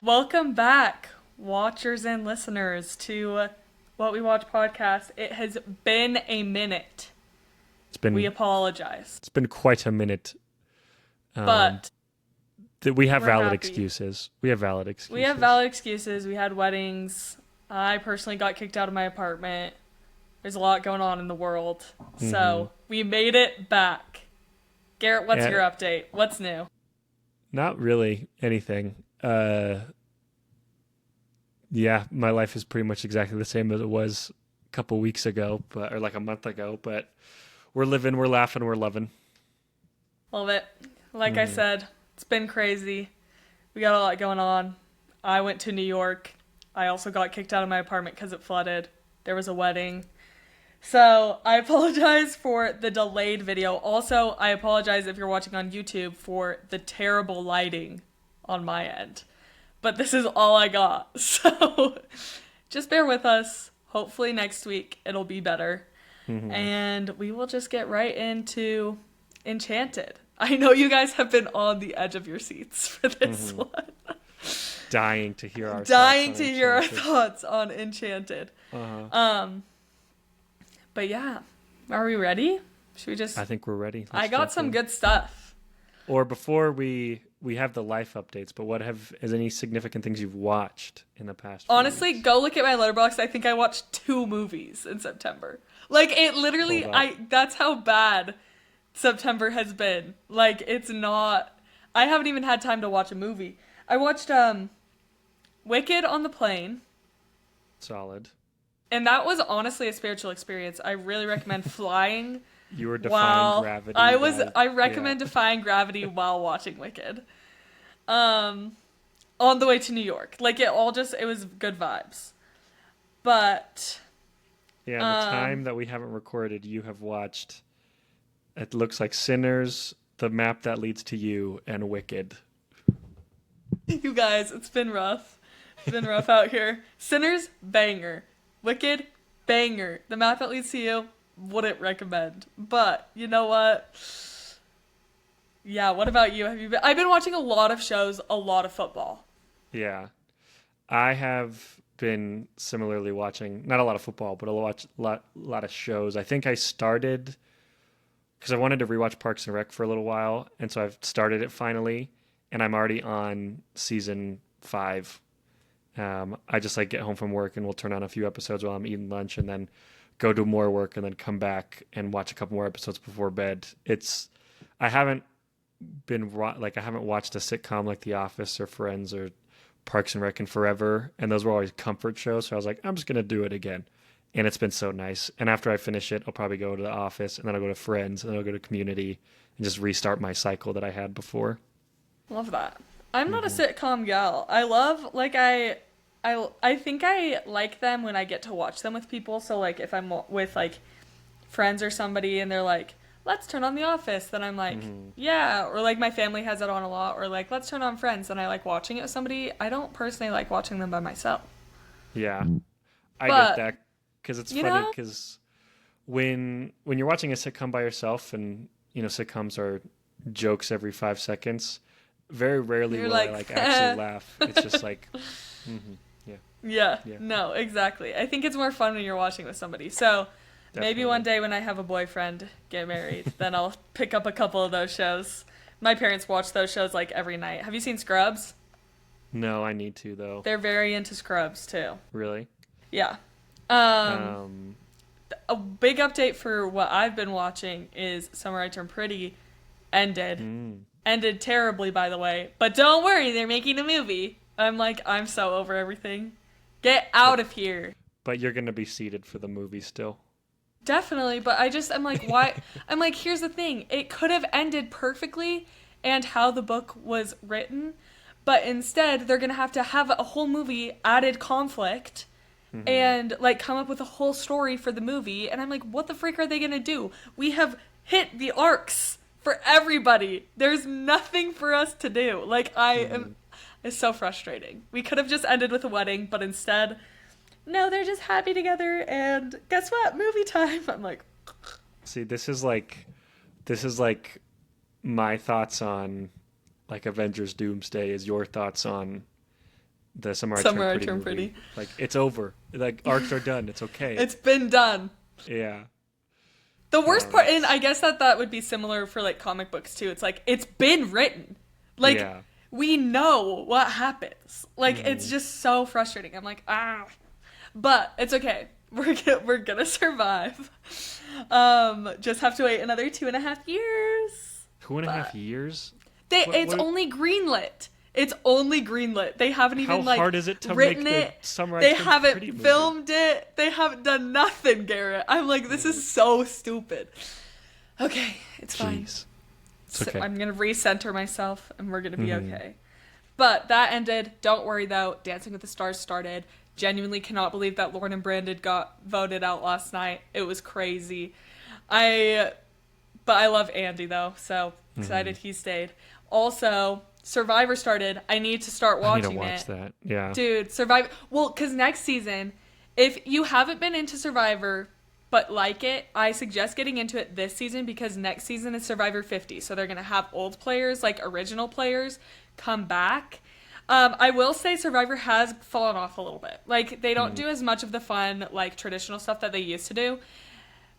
Welcome back, watchers and listeners, to What We Watch podcast. It has been a minute. We apologize. It's been quite a minute. But we have we're valid happy. excuses. We have valid excuses. We have valid excuses. We had weddings. I personally got kicked out of my apartment. There's a lot going on in the world. So we made it back. Garrett, what's your update? What's new? Not really anything. Yeah, my life is pretty much exactly the same as it was a couple weeks ago, or like a month ago, but we're living, we're laughing, we're loving. Love it. Like I said, it's been crazy. We got a lot going on. I went to New York. I also got kicked out of my apartment because it flooded. There was a wedding. So I apologize for the delayed video. Also, I apologize if you're watching on YouTube for the terrible lighting on my end. But this is all I got. So just bear with us. Hopefully next week it'll be better. And we will just get right into Enchanted. I know you guys have been on the edge of your seats for this one. Dying to hear our thoughts on Enchanted. But yeah, are we ready? Should we just... I think we're ready. I got some good stuff. Or before we have the life updates, but is any significant things you've watched in the past few Honestly, weeks? go look at my letterbox. I think I watched 2 movies in September. Like, it literally, that's how bad September has been. Like, it's not... I haven't even had time to watch a movie. I watched Wicked on the plane. Solid. And that was honestly a spiritual experience. I really recommend flying. You were defying gravity. I recommend defying gravity while watching Wicked. On the way to New York. Like, it was good vibes. But... Yeah, the time that we haven't recorded, you have watched, it looks like Sinners, The Map That Leads to You, and Wicked. You guys, it's been rough. It's been rough out here. Sinners, banger. Wicked, banger. The Map That Leads to You, wouldn't recommend. But, you know what? Yeah, what about you? I've been watching a lot of shows, a lot of football. Yeah. I have been similarly watching, not a lot of football, but a lot of shows. I think I started, because I wanted to rewatch Parks and Rec for a little while, and so I've started it finally, and I'm already on season 5. I just get home from work and we'll turn on a few episodes while I'm eating lunch and then go do more work and then come back and watch a couple more episodes before bed. I haven't watched a sitcom like The Office or Friends or Parks and Rec in forever, and those were always comfort shows, so I was like, I'm just going to do it again. And it's been so nice. And after I finish it, I'll probably go to The Office, and then I'll go to Friends, and then I'll go to Community, and just restart my cycle that I had before. Love that. I'm not a sitcom gal. I love, I think I like them when I get to watch them with people. So, if I'm with, friends or somebody, and they're like, let's turn on The Office, then I'm like, yeah. Or, my family has it on a lot. Or, let's turn on Friends, and I like watching it with somebody. I don't personally like watching them by myself. Yeah. I get that. Because it's funny, because when you're watching a sitcom by yourself, and, sitcoms are jokes every 5 seconds, very rarely will I actually laugh. It's just Yeah. No, exactly. I think it's more fun when you're watching with somebody. So maybe one day when I have a boyfriend, get married, then I'll pick up a couple of those shows. My parents watch those shows every night. Have you seen Scrubs? No, I need to though. They're very into Scrubs too. Really? Yeah. A big update for what I've been watching is Summer I Turned Pretty ended. Ended terribly, by the way. But don't worry, they're making a movie. I'm so over everything. Get out of here. But you're going to be seated for the movie still. Definitely, but I'm why? I'm here's the thing. It could have ended perfectly and how the book was written, but instead they're going to have a whole movie, added conflict, and come up with a whole story for the movie. And I'm what the freak are they going to do? We have hit the arcs for everybody. There's nothing for us to do. It's so frustrating. We could have just ended with a wedding, but instead, no, they're just happy together, and guess what? Movie time. I'm see, this is my thoughts on Avengers Doomsday is your thoughts on the Summer I Summer I Turned Pretty Turned movie. Pretty. Like, it's over. Like, arcs are done. It's okay. It's been done. Yeah. The worst part, and I guess that would be similar for like comic books too. It's like it's been written, like Yeah. we know what happens. Like it's just so frustrating. I'm like but it's okay. We're gonna survive. Just have to wait another 2.5 years. 2.5 years? It's only greenlit. It's only greenlit. They haven't even How hard is it to written make it. the Summer I They Turned haven't Pretty movie? filmed it. They haven't done nothing, Garrett. I'm like, this is so stupid. Okay, it's fine. Jeez. It's okay. So I'm gonna recenter myself, and we're gonna be okay. But that ended. Don't worry though. Dancing with the Stars started. Genuinely cannot believe that Lauren and Brandon got voted out last night. It was crazy. But I love Andy though, so excited he stayed. Also, Survivor started. I need to start watching it. I need to watch that. Yeah. Dude, Survivor. Well, because next season, if you haven't been into Survivor but like it, I suggest getting into it this season because next season is Survivor 50. So they're going to have old players, like original players, come back. I will say Survivor has fallen off a little bit. Like, they don't do as much of the fun, like, traditional stuff that they used to do.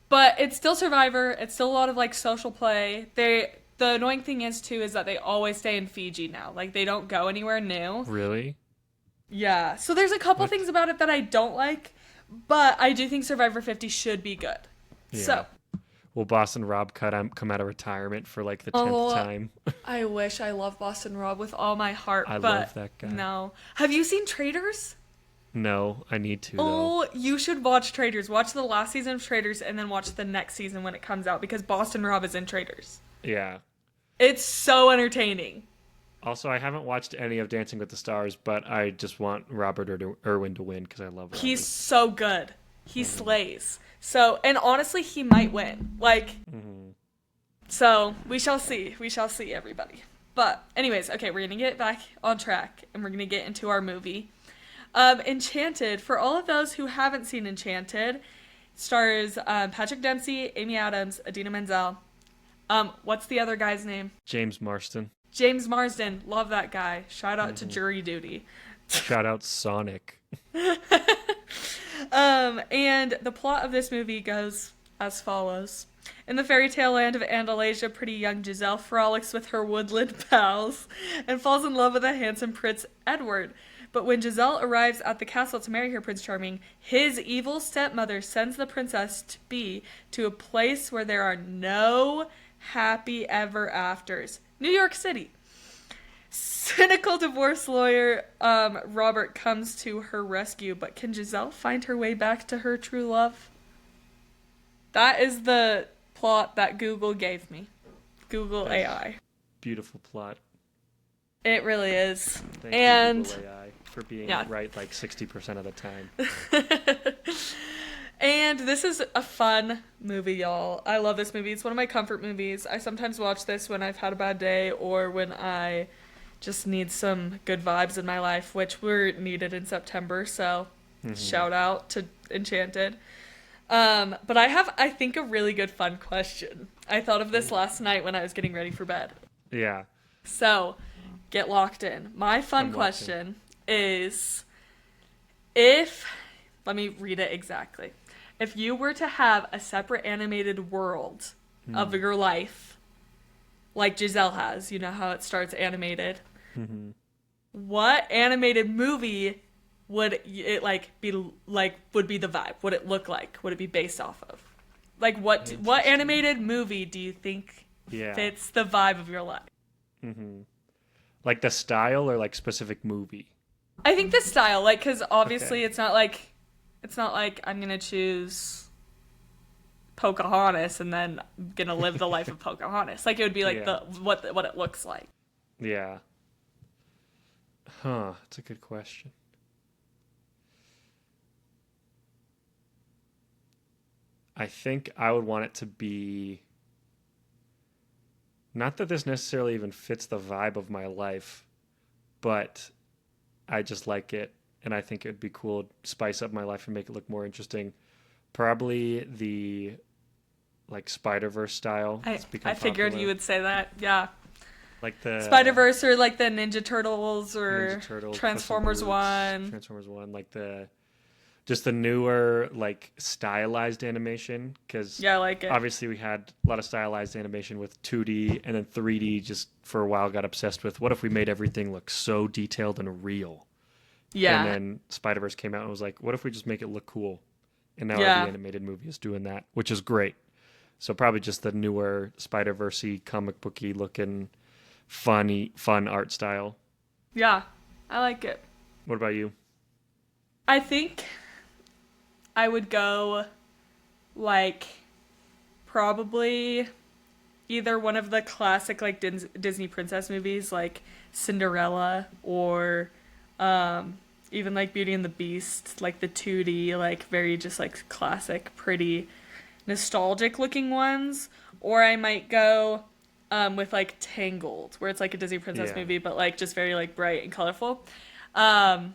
But it's still Survivor. It's still a lot of, like, social play. The annoying thing is, too, is that they always stay in Fiji now. Like, they don't go anywhere new. Really? Yeah. So there's a couple things about it that I don't like, but I do think Survivor 50 should be good. Yeah. So. Will Boston Rob come out of retirement for, like, the 10th time? I wish. I love Boston Rob with all my heart, I but love that guy. no. Have you seen Traitors? No, I need to, though. Oh, you should watch Traitors. Watch the last season of Traitors and then watch the next season when it comes out because Boston Rob is in Traitors. Yeah. It's so entertaining. Also, I haven't watched any of Dancing with the Stars, but I just want Robert Irwin to win because I love Robert. He's so good. He slays. So, and honestly, he might win. Like, so we shall see. We shall see, everybody. But anyways, okay, we're going to get back on track and we're going to get into our movie. Enchanted, for all of those who haven't seen Enchanted, stars Patrick Dempsey, Amy Adams, Idina Menzel. What's the other guy's name? James Marsden. James Marsden. Love that guy. Shout out to Jury Duty. Shout out Sonic. And the plot of this movie goes as follows. In the fairy tale land of Andalasia, pretty young Giselle frolics with her woodland pals and falls in love with a handsome Prince Edward. But when Giselle arrives at the castle to marry her Prince Charming, his evil stepmother sends the princess to a place where there are no happy ever afters. New York City. Cynical divorce lawyer Robert comes to her rescue, but can Giselle find her way back to her true love? That is the plot that Google gave me. Google AI. Beautiful plot. It really is. Thank and you, Google AI, for being right like 60% of the time. And this is a fun movie, y'all. I love this movie. It's one of my comfort movies. I sometimes watch this when I've had a bad day or when I just need some good vibes in my life, which were needed in September. So shout out to Enchanted. But I have, I think, a really good fun question. I thought of this last night when I was getting ready for bed. Yeah. So get locked in. My fun question is let me read it exactly. If you were to have a separate animated world of your life, like Giselle has, you know how it starts animated, what animated movie would it would be the vibe? Would it look like? Would it be based off of? Like what animated movie do you think fits the vibe of your life? Like the style or like specific movie? I think the style, like, because obviously it's not like I'm gonna choose Pocahontas and then I'm gonna live the life of Pocahontas. Like it would be like what it looks like. Yeah. Huh. That's a good question. I think I would want it to be. Not that this necessarily even fits the vibe of my life, but I just like it, and I think it would be cool to spice up my life and make it look more interesting. Probably the, like, Spider-Verse style. I figured you would say that, yeah. Like the Spider-Verse or like the Ninja Turtles or Ninja Turtles, Puss in Transformers Boots, 1. Transformers One, like the just the newer like stylized animation, because Yeah, I like it. obviously we had a lot of stylized animation with 2D, and then 3D just for a while got obsessed with what if we made everything look so detailed and real. And Yeah. then Spider-Verse came out and was like, what if we just make it look cool? And now every Yeah. animated movie is doing that, which is great. So probably just the newer Spider-Verse-y, comic booky looking fun art style. Yeah. I like it. What about you? I think I would go like probably either one of the classic like Disney princess movies like Cinderella or even like Beauty and the Beast, like the 2D, like very just like classic, pretty, nostalgic looking ones. Or I might go with like Tangled, where it's like a Disney princess Yeah. movie, but like just very like bright and colorful. Um,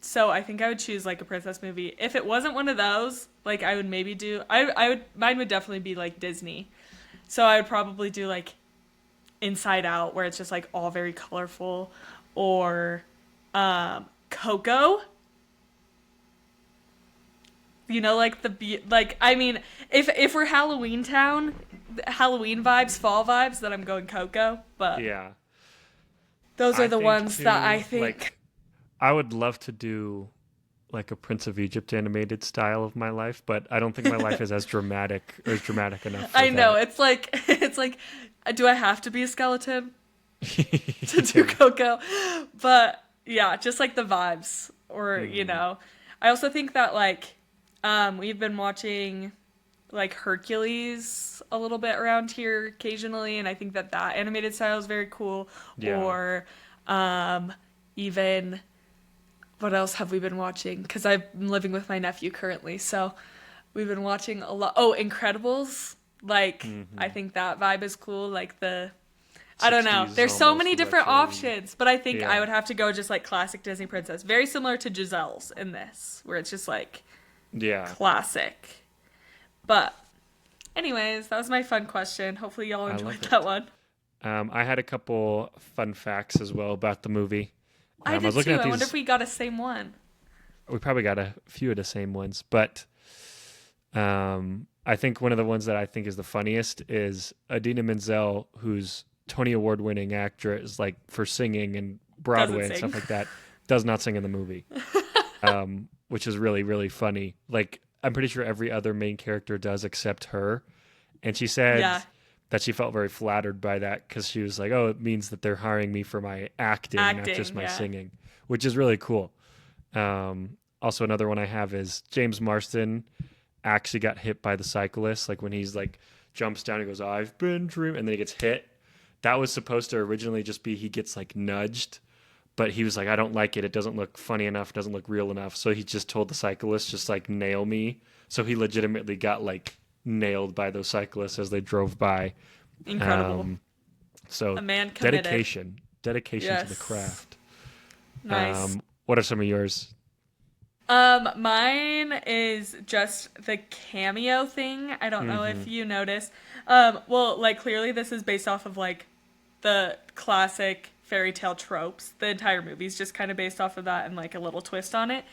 so I think I would choose like a princess movie. If it wasn't one of those, like I would maybe do I would mine would definitely be like Disney. So I would probably do like Inside Out, where it's just like all very colorful, or Coco. You know, like like I mean, if we're Halloween town, Halloween vibes, fall vibes, then I'm going Coco. But Yeah. those are I the think ones that I too, think. like I would love to do like a Prince of Egypt animated style of my life, but I don't think my life is as dramatic or as dramatic enough for I know that. it's like it's like, do I have to be a skeleton to do Yeah. Coco? But yeah, just like the vibes, or I also think that like we've been watching like Hercules a little bit around here occasionally, and I think that that animated style is very cool. Yeah. Or even what else have we been watching? Because I'm living with my nephew currently, so we've been watching a lot. Oh, Incredibles! Like I think that vibe is cool. Like I don't know. 60s There's so almost many different retro. options, but I think I Yeah. would have to go just like classic Disney princess, very similar to Giselle's in this, where it's just like Yeah. classic. But anyways, that was my fun question. Hopefully y'all I enjoyed love that it. one. I had a couple fun facts as well about the movie. I I did was looking too. at I wonder these. if we got a same one. We probably got a few of the same ones, but I think one of the ones that I think is the funniest is Adina Menzel, who's Tony Award winning actress, like for singing and Doesn't Broadway and sing. stuff like that, does not sing in the movie, which is really, really funny. Like, I'm pretty sure every other main character does except her. And she said Yeah, that she felt very flattered by that because she was like, oh, it means that they're hiring me for my acting, not just acting. my Yeah, singing, which is really cool. Also, another one I have is James Marsden actually got hit by the cyclist. Like when he's like jumps down, he goes, "I've been dreaming," and then he gets hit. That was supposed to originally just be he gets like nudged, but he was like, "I don't like it. It doesn't look funny enough. Doesn't look real enough." So he just told the cyclist, "Just like nail me." So he legitimately got like nailed by those cyclists as they drove by. incredible. Um, so A man committed. dedication to the Yes, craft. nice. What are some of yours? Mine is just the cameo thing. I don't know Hmm. if you noticed. Well, like clearly this is based off of like the classic fairy tale tropes. The entire movie's just kind of based off of that and like a little twist on it.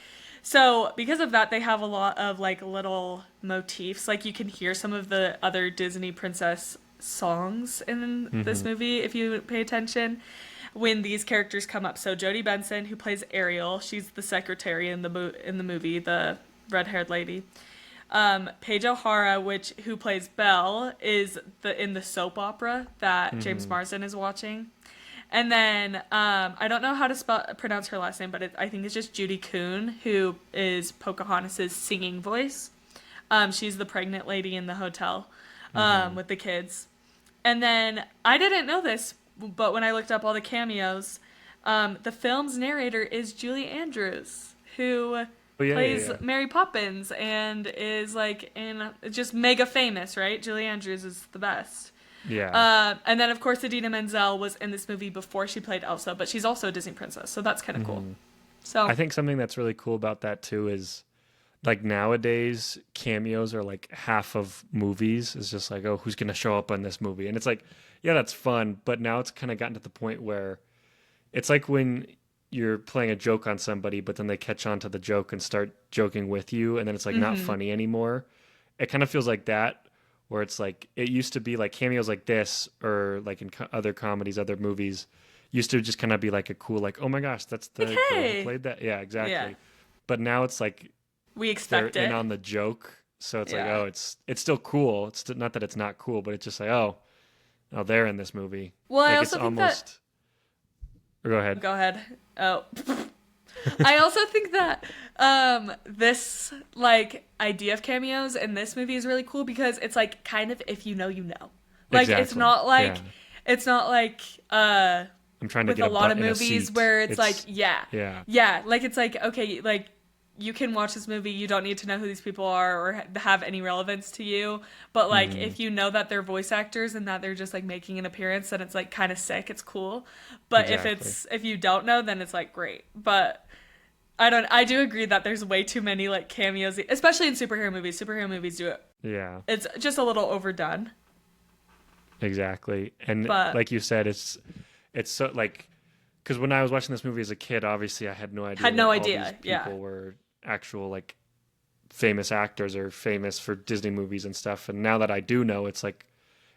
So, because of that, they have a lot of like little motifs. Like you can hear some of the other Disney princess songs in this Hmm. movie if you pay attention when these characters come up. So Jodie Benson, who plays Ariel, she's the secretary in the movie, the red-haired lady. Paige O'Hara, who plays Belle, is in the soap opera that James Hmm. Marsden is watching. And then I don't know how to pronounce her last name, but I think it's just Judy Kuhn, who is Pocahontas's singing voice. She's the pregnant lady in the hotel with the kids. And then I didn't know this, but when I looked up all the cameos, the film's narrator is Julie Andrews, who Oh yeah, yeah, plays yeah. Mary Poppins and is like just mega famous, right? Julie Andrews is the best. Yeah. And then of course Idina Menzel was in this movie before she played Elsa, but she's also a Disney princess, so that's kind of cool. So I think something that's really cool about that too is like nowadays cameos are like half of movies. It's just like, oh, who's gonna show up on this movie? And it's like, yeah, that's fun, but now it's kind of gotten to the point where it's like when you're playing a joke on somebody, but then they catch on to the joke and start joking with you, and then it's like not Mm-hmm. funny anymore. It kind of feels like that, where it's like it used to be like cameos like this, or like in other comedies, other movies, used to just kind of be like a cool, like, oh my gosh, that's Like, the girl who hey, played that. Yeah, yeah, exactly. But now it's like we they're expect in it. on the joke, so it's like, Yeah. oh, it's still cool. It's not that it's not cool, but it's just like, oh, they're in this movie. Well, I Like it's also think that. almost. Go ahead. Go ahead. Oh. I also think that this like idea of cameos in this movie is really cool because it's like kind of if you know you know. Like Exactly. Yeah. it's not like I'm trying to with get a a lot butt of in a movies seat. where it's like It's yeah. yeah. Yeah, like it's like okay, like you can watch this movie, you don't need to know who these people are or have any relevance to you, but like Hmm. if you know that they're voice actors and that they're just like making an appearance, then it's like kind of sick, it's cool. But Exactly. if you don't know, then it's like great. But I do agree that there's way too many like cameos, especially in superhero movies. Superhero movies do it. Yeah. It's just a little overdone. Exactly. And But like you said, it's so like because when I was watching this movie as a kid, obviously I had no idea had no that all these idea. Yeah. people were actual like famous actors or famous for Disney movies and stuff. And now that I do know, it's like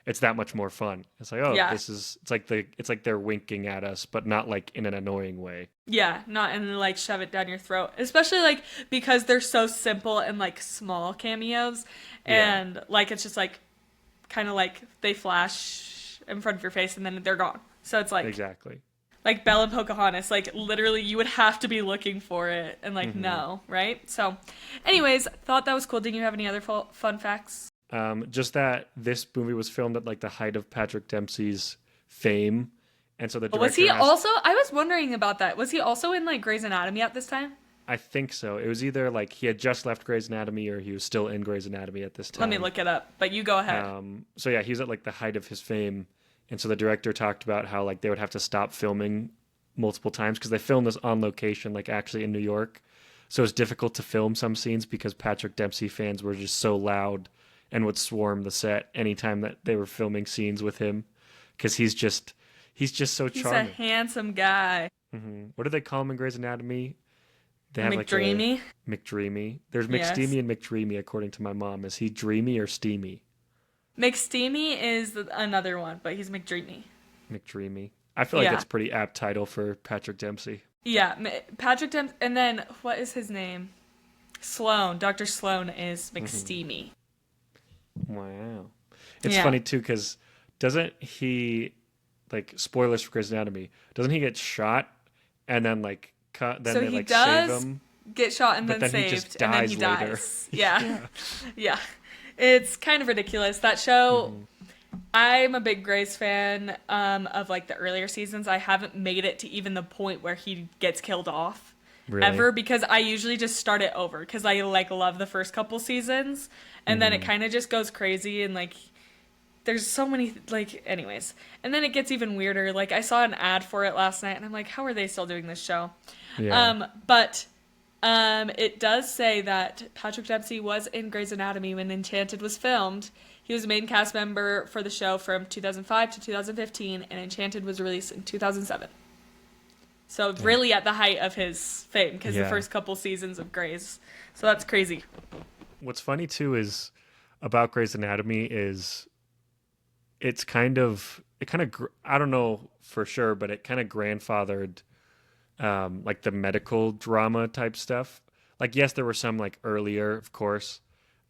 it's that much more fun. It's like, oh, Yeah. this is it's like they're winking at us, but not like in an annoying way. Yeah, not in like shove it down your throat. Especially like because they're so simple and like small cameos Yeah, and like it's just like kind of like they flash in front of your face and then they're gone. So it's exactly. like Belle and Pocahontas, like literally you would have to be looking for it and like Hmm. no, right? So anyways, thought that was cool. Didn't you have any other fun facts? Just that this movie was filmed at like the height of Patrick Dempsey's fame, and so the Was director he has. also I was wondering about that. Was he also in like Grey's Anatomy at this time? I think so. It was either like he had just left Grey's Anatomy or he was still in Grey's Anatomy at this Let me time. look it up, but you go ahead. So yeah, he was at like the height of his fame, and so the director talked about how like they would have to stop filming multiple times because they filmed this on location, like actually in New York. So it's difficult to film some scenes because Patrick Dempsey fans were just so loud and would swarm the set anytime that they were filming scenes with him because he's just so He's a charming. handsome guy. What do they call him in Grey's Anatomy? They have like a McDreamy. McDreamy. There's Yes. McSteamy and McDreamy, according to my mom. Is he dreamy or steamy? McSteamy is another one, but he's McDreamy. McDreamy. I feel like Yeah. that's a pretty apt title for Patrick Dempsey. Yeah, Patrick Dempsey. And then, what is his name? Sloan. Dr. Sloan is McSteamy. Wow. It's Yeah. funny too because doesn't he like spoilers for Grey's Anatomy? Doesn't he get shot and then like cut? Then So they he like save does him, get shot and but then then he just saved, and then he dies later. dies. Yeah. Yeah. It's kind of ridiculous. That show, I'm a big Grace fan of like the earlier seasons. I haven't made it to even the point where he gets killed off Really? ever because I usually just start it over because I like love the first couple seasons and then it kind of just goes crazy and like there's so many like anyways and then it gets even weirder. Like I saw an ad for it last night and I'm like, how are they still doing this show? Yeah. But it does say that Patrick Dempsey was in Grey's Anatomy when Enchanted was filmed. He was a main cast member for the show from 2005 to 2015, and Enchanted was released in 2007. So really at the height of his fame, because the Yeah. first couple seasons of Grey's. So that's crazy. What's funny too is about Grey's Anatomy is it kind of I don't know for sure, but it kind of grandfathered like the medical drama type stuff. Like yes, there were some like earlier, of course,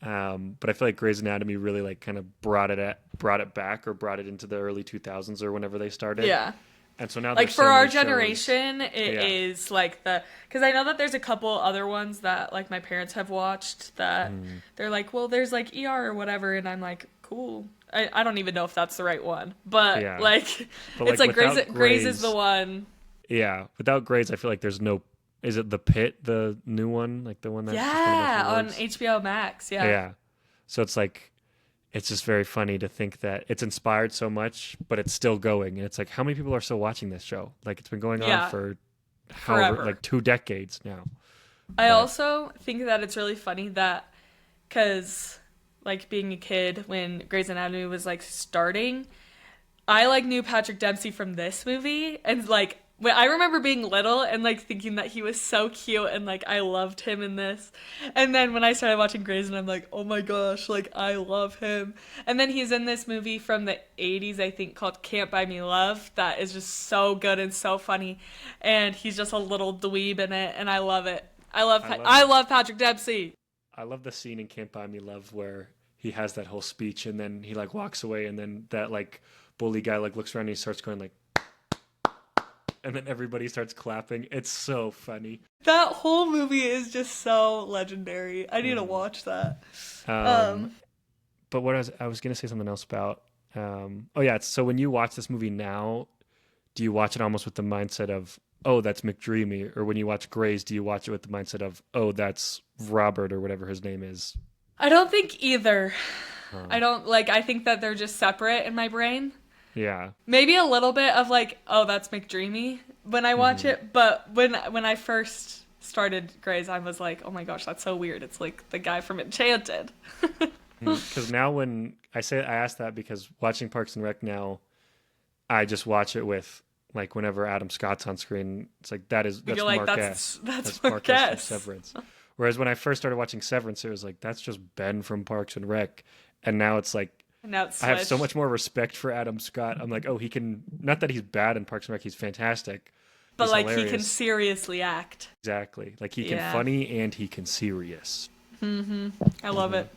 but I feel like Grey's Anatomy really like kind of brought it back or brought it into the early 2000s or whenever they started. Yeah. And so now Like there's for so our many shows. generation, it Yeah. is like the because I know that there's a couple other ones that like my parents have watched that they're like, well, there's like ER or whatever, and I'm like, cool. I don't even know if that's the right one, but Yeah. like But, it's like without Grey's is the one. Yeah, without Grey's, I feel like there's no. Is it The Pit, the new one, like the one that just won a bunch Yeah, of on awards? HBO Max. Yeah. Yeah. So it's like, it's just very funny to think that it's inspired so much, but it's still going. And it's like, how many people are still watching this show? Like, it's been going on Yeah. for however, Forever. like 2 decades now. I But also think that it's really funny that, because, like, being a kid when Grey's Anatomy was, like, starting, I, like, knew Patrick Dempsey from this movie, and, like, when I remember being little and, like, thinking that he was so cute and, like, I loved him in this. And then when I started watching Grey's and I'm like, oh my gosh, like, I love him. And then he's in this movie from the 80s, I think, called Can't Buy Me Love, that is just so good and so funny. And he's just a little dweeb in it, and I love it. I love Patrick Dempsey. I love the scene in Can't Buy Me Love where he has that whole speech and then he like walks away and then that like bully guy like looks around and he starts going like, and then everybody starts clapping. It's so funny. That whole movie is just so legendary. I need to watch that. Um, but what I was gonna say something else about. Oh yeah, so when you watch this movie now, do you watch it almost with the mindset of, oh, that's McDreamy, or when you watch Grey's, do you watch it with the mindset of, oh, that's Robert or whatever his name is? I don't think either. I think that they're just separate in my brain. Yeah. Maybe a little bit of like, oh, that's McDreamy when I watch it, but when I first started Grey's, I was like, oh my gosh, that's so weird. It's like the guy from Enchanted. Because now when I ask that because watching Parks and Rec now, I just watch it with like whenever Adam Scott's on screen, it's like that's You're like, Mark that's S. That's Mark Mark S. from S. Severance. Whereas when I first started watching Severance, it was like that's just Ben from Parks and Rec, and now it's like Now it's I have so switched. much more respect for Adam Scott. I'm like, oh, he can. Not that he's bad in Parks and Rec, he's fantastic. But He's like hilarious. he can seriously act. Exactly. Like he can Yeah. funny and he can serious. I love it.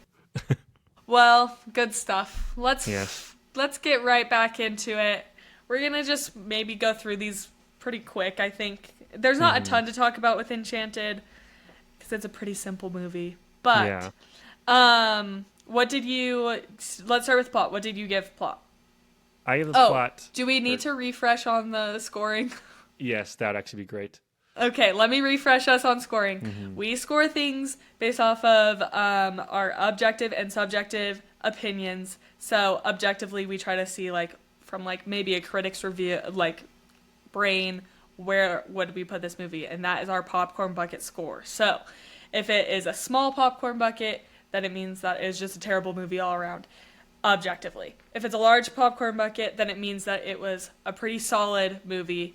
Well, good stuff. Yes. Let's get right back into it. We're gonna just maybe go through these pretty quick. I think there's not a ton to talk about with Enchanted because it's a pretty simple movie. But Yeah. what did you? Let's start with plot. What did you give plot? I give the plot. Do we need to refresh on the scoring? Yes, that would actually be great. Okay, let me refresh us on scoring. We score things based off of our objective and subjective opinions. So objectively, we try to see like from like maybe a critic's review, like brain, where would we put this movie, and that is our popcorn bucket score. So if it is a small popcorn bucket, then it means that it is just a terrible movie all around. Objectively, if it's a large popcorn bucket, then it means that it was a pretty solid movie.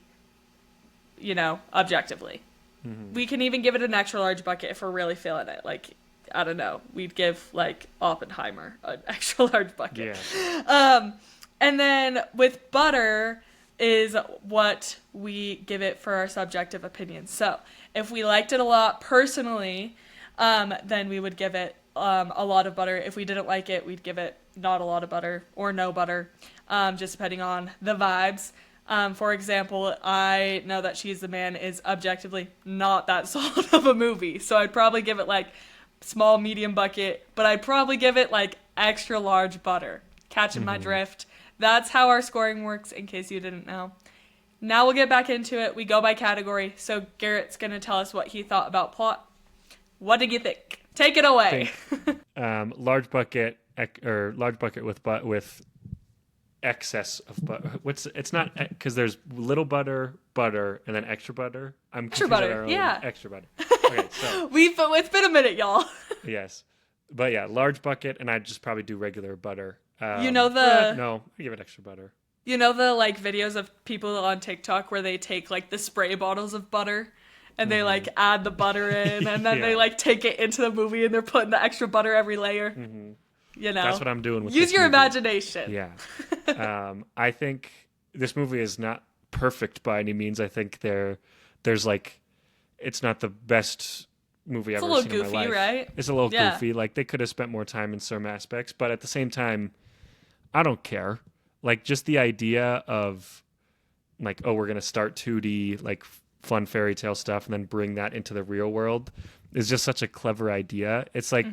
You know, objectively. We can even give it an extra large bucket if we're really feeling it. Like, I don't know, we'd give, like, Oppenheimer an extra large bucket. Yeah. And then with butter is what we give it for our subjective opinion. So, if we liked it a lot personally, then we would give it a lot of butter. If we didn't like it, we'd give it not a lot of butter or no butter, just depending on the vibes. For example, I know that She's the Man is objectively not that solid of a movie, so I'd probably give it like small, medium bucket, but I'd probably give it like extra large butter. Catching my drift. That's how our scoring works, in case you didn't know. Now we'll get back into it. We go by category, so Garrett's going to tell us what he thought about plot. What did you think? Take it away. Large bucket with excess of butter. It's not because there's little butter, and then extra butter. I'm Extra confused at butter, our own yeah. extra butter. Okay, so It's been a minute, y'all. yes, but yeah, large bucket, and I'd just probably do regular butter. No, I give it extra butter. You know the like videos of people on TikTok where they take like the spray bottles of butter and they like add the butter in and then they like take it into the movie and they're putting the extra butter every layer. You know, That's what I'm doing with use this your movie. imagination. Yeah. I think this movie is not perfect by any means. I think there's like, it's not the best movie I've It's a ever little seen in my goofy, life. right? It's a little Yeah. goofy. Like they could have spent more time in some aspects, but at the same time, I don't care. Like just the idea of like, oh, we're going to start 2D, like fun fairy tale stuff and then bring that into the real world is just such a clever idea. It's like,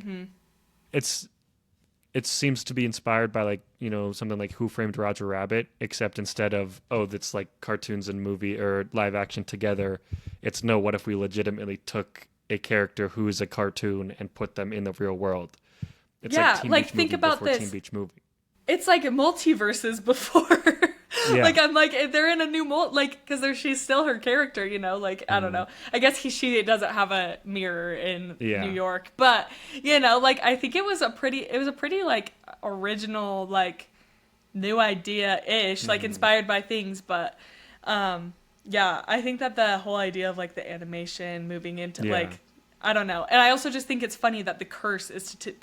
it seems to be inspired by like, you know, something like Who Framed Roger Rabbit, except instead of, oh, that's like cartoons and movie or live action together, it's no, what if we legitimately took a character who is a cartoon and put them in the real world? It's Yeah, like Teen like, Beach think Movie about before this. Teen Beach Movie. It's like multiverses before. Yeah. Like, I'm like, they're in a new mold, like, because she's still her character, you know? Like, I don't know. I guess she doesn't have a mirror in Yeah. New York, but, you know, like, I think it was a pretty, like, original, like, new idea-ish, like, inspired by things, but, yeah, I think that the whole idea of, like, the animation moving into, Yeah. like, I don't know. And I also just think it's funny that the curse is to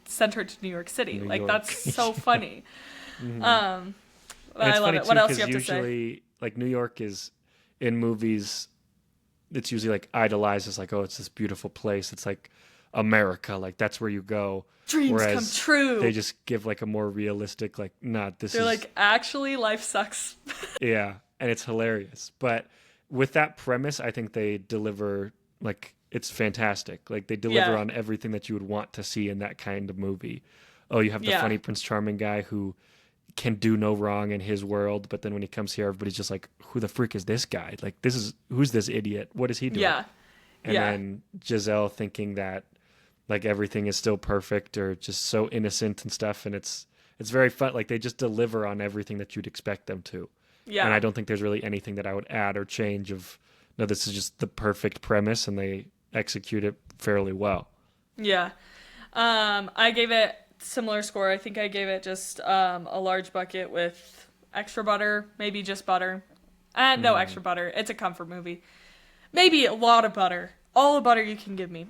send her to New York City. New Like, York. that's so funny. And it's I love funny it. too, What else because do you have to say? usually, like, New York is in movies, it's usually like idolized as like, oh, it's this beautiful place. It's like America, like that's where you go. Dreams come Whereas true. they just give like a more realistic, like, nah, this They're is like, actually, life sucks. yeah, and it's hilarious. But with that premise, I think they deliver like it's fantastic. Like they deliver Yeah. on everything that you would want to see in that kind of movie. Oh, you have the Yeah. funny Prince Charming guy who can do no wrong in his world, but then when he comes here, everybody's just like, who the freak is this guy? Like who's this idiot? What is he doing? Yeah. And Yeah. then Giselle thinking that like everything is still perfect or just so innocent and stuff, and it's very fun. Like they just deliver on everything that you'd expect them to. Yeah. And I don't think there's really anything that I would add or change of no, this is just the perfect premise and they execute it fairly well. Yeah. I gave it similar score. I think I gave it just a large bucket with extra butter, maybe just butter. And no extra butter. It's a comfort movie. Maybe a lot of butter. All the butter you can give me.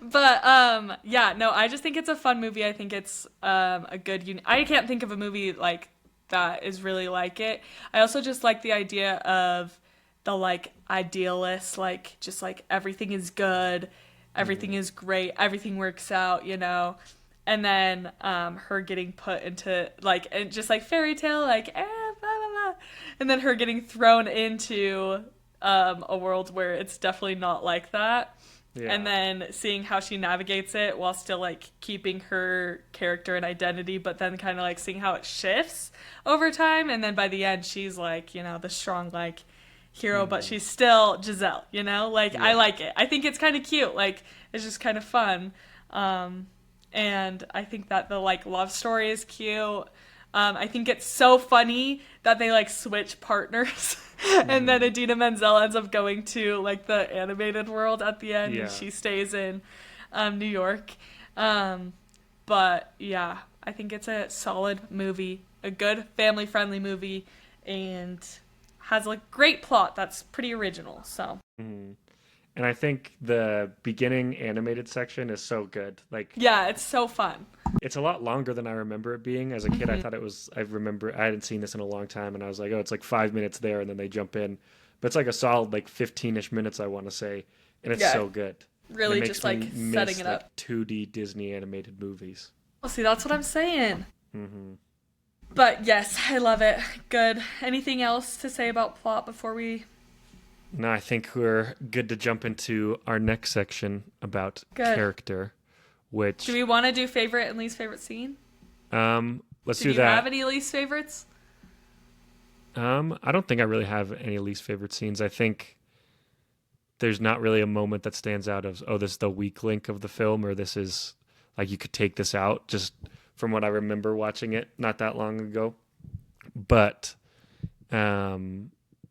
But yeah, no, I just think it's a fun movie. I think it's a good I can't think of a movie like that is really like it. I also just like the idea of the like idealist, like just like everything is good, everything is great, everything works out, you know. And then her getting put into like and just like fairy tale, like blah, blah, blah. And then her getting thrown into a world where it's definitely not like that. Yeah. And then seeing how she navigates it while still like keeping her character and identity, but then kind of like seeing how it shifts over time. And then by the end, she's like, you know, the strong like hero, but she's still Giselle, you know, like I like it. I think it's kind of cute. Like it's just kind of fun. And I think that the like love story is cute. I think it's so funny that they like switch partners and then Idina Menzel ends up going to like the animated world at the end and she stays in New York. But yeah, I think it's a solid movie, a good family friendly movie, and has a great plot that's pretty original. So. And I think the beginning animated section is so good. Like yeah, it's so fun. It's a lot longer than I remember it being. As a kid, I thought it was. I remember I hadn't seen this in a long time, and I was like, "Oh, it's like 5 minutes there," and then they jump in, but it's like a solid like 15-ish minutes, I want to say, and it's so good. Really, it just like miss, setting it up. Like 2D Disney animated movies. Well, see, that's what I'm saying. But yes, I love it. Good. Anything else to say about plot before we? No, I think we're good to jump into our next section about character. Which do we want to do favorite and least favorite scene? Let's do that. Do you have any least favorites? I don't think I really have any least favorite scenes. I think there's not really a moment that stands out of, oh, this is the weak link of the film, or this is like you could take this out, just from what I remember watching it not that long ago. But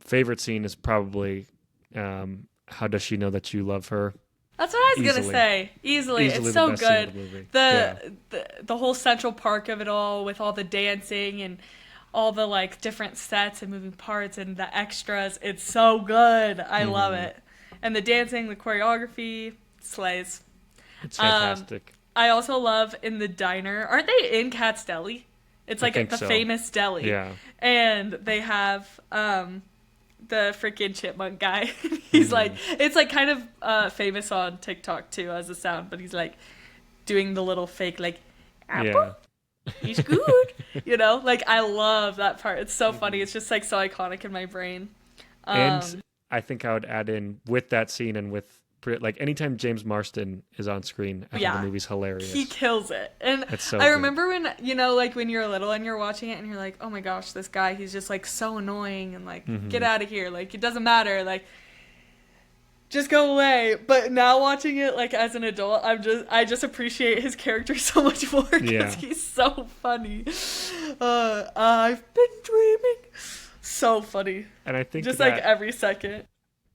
favorite scene is probably how does she know that you love her? That's what I was going to say. Easily. It's so good. The whole Central Park of it all with all the dancing and all the like different sets and moving parts and the extras. It's so good. I love it. And the dancing, the choreography, slays. It's fantastic. I also love in the diner. Aren't they in Kat's Deli? It's like the famous deli. Yeah. And they have the freaking chipmunk guy. He's like, it's like kind of famous on TikTok too as a sound, but he's like doing the little fake like apple. He's good. You know, like I love that part. It's so funny. It's just like so iconic in my brain. And I think I would add in with that scene and with like anytime James Marsden is on screen, I think the movie's hilarious. He kills it. And I remember when, you know, like when you're little and you're watching it and you're like, oh my gosh, this guy, he's just like so annoying and like, get out of here. Like, it doesn't matter. Like, just go away. But now watching it like as an adult, I just appreciate his character so much more because Yeah. he's so funny. I've been dreaming. So funny. And Just like every second.